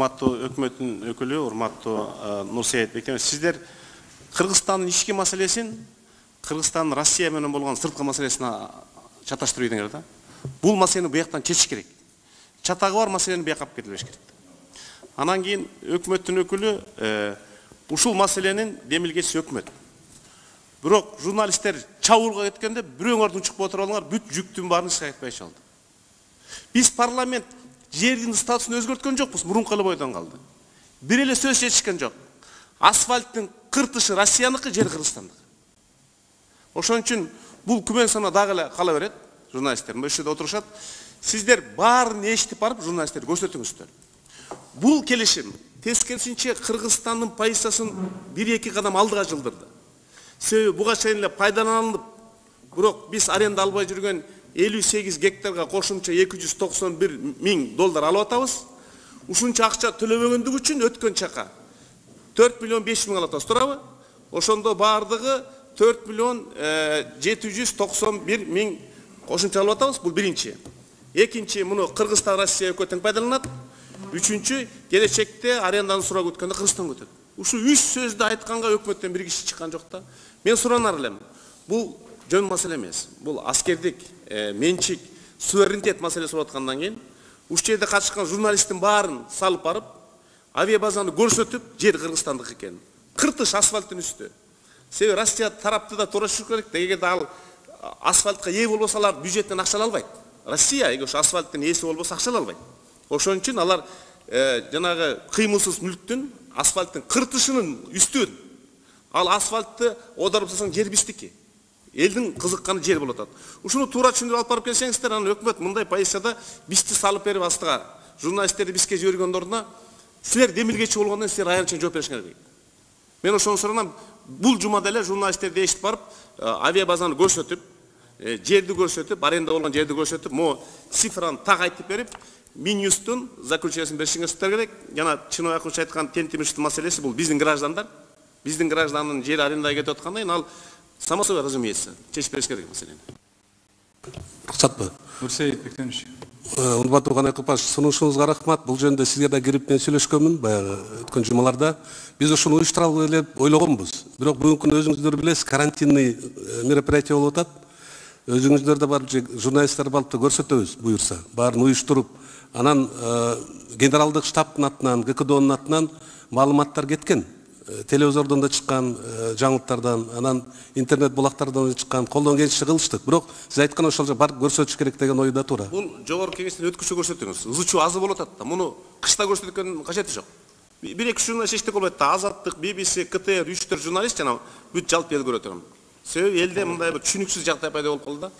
урматтуу өкмөттүн өкүлү, урматтуу Нурсейит Бектемир, сиздер Кыргызстандын ички маселесин Кыргызстандын Россия менен болгон сырткы маселесине чаташтырып ийдиңер да. Бул маселени буяктан чечиш керек. Чатагы бар маселени буякка алып кетилбеш керек. Анан кийин өкмөттүн өкүлү ушул маселенин демилгечиси өкмөт. Бирок журналисттер чабуулга кеткенде бирөөңөрдүн чыгып отуруп алыңар, бүт жүктүн баарын ишке айтпай чалды. Биз парламент жердин статусун өзгөрткөн жокпуз, мурунку эле бойдон калды. Бир эле сөз чечишкен жок. Асфальттын кыртышы Россияныкы, жер Кыргызстандыкы. Ошон үчүн бул күмөн сана дагы эле кала берет. Журналисттер мына ушул жерде отурушат. Сиздер баарын эшитип барып журналисттерге көрсөтүңүздөр. Бул келишим тескерисинче Кыргызстандын позициясын 1-2 кадам алдыга жылдырды. Себеби буга чейин эле пайдаланылып, бирок биз аренда албай жүргөн 58 гектарга кошумча $291,000 алып атабыз. Ушунча акча төлөбөгөндүк үчүн өткөн чака 4,5 миллион алып атабыз, туурабы? Ошондо бардыгы 4,791,000 кошумча алып атабыз. Бул биринчи. Экинчи, муну Кыргызстан, Россия өкмөтүн пайдаланат. Үчүнчү, келечекте аренданын сурап өткөндө Кыргызстан өтөт. Ушул 3 сөздү айтканга өкмөттөн бир киши чыккан жок да. Мен суранар элем. Бул жөн маселе эмес. Бул аскердик, менчик, суверенитет маселеси болуп аткандан кийин ушул жерде катышкан журналисттин баарын салып барып, авиабазаны көрсөтүп, жер Кыргызстандык экен. Кыртыш асфальттын үстү. Себеби Россия тарапты да туура түшүрүш керек. Эгерде ал асфальтка ээ болбосалар, бюджеттен акча албайт. Россия эгер ошо асфальттын ээси болбосо акча албайт. Ошон үчүн алар жанагы кыймылсыз мүлктүн асфальттын кыртышынын үстүн, ал асфальтты оодарып салсаң жер биздики. Элдин кызыкканы жер болуп атат. Ушуну туура түшүндүрүп алып барып келсеңиздер, анан өкмөт мындай позицияда бизди салып берип астыга журналисттерди бизге жибергендин ордуна силер демилгечи болгондон силер аянтча жооп беришиңер керек. Мен ошону суранам. Бул жумада эле журналисттерди эшитип барып, авиабазаны көрсөтүп, жерди көрсөтүп, аренда болгон жерди көрсөтүп, могу цифраны так айтып берип, Минюстун заключениясын беришиңер керек. Жана Чыныбай Акунович айткан Тентимиштин маселеси бул биздин граждандар, биздин гражданын жери арендага кетип атканда, ал само собой разумеется, чечип бериш керек маселени. Рұқсатпы? Нурсейит Бектемирович. Урматтуу Гана Кылпаш, сунушуңузга рахмат. Бул жөнүндө сизге да кирип мен сүйлөшкөнмүн баягы өткөн жумаларда. Биз ушуну уюштуралы деп ойлогонбуз. Бирок бүгүнкү күнү өзүңүздөр билесиз, карантинный мероприятие болуп атат. Өзүңүздөр да барып журналисттер барып көрсөтөбүз буюрса. Баарын уюштуруп, анан генералдык штабтын атынан, ГКДОнун атынан маалыматтар кеткен. Телевизордон да чыккан, жаңылыктардан, анан интернет булактардан чыккан, колдон келишинче кылыштык. Бирок сиз айткан ошол жерде барып көрсөтүш керек деген ойда туура. Бул жогорку кеңештен өткүчө көрсөтүңүз. Ызычуу азы болуп атат да. Муну кышта көрсөткөн кажети жок. Бир-эки журналист эчтек болбойт да. Азаттык, BBC, КТР, 3-4 журналист жана бүт жалпы эл көрөт. Себеби элде мындай бир түшүнүксүз жагдай пайда болуп калды да.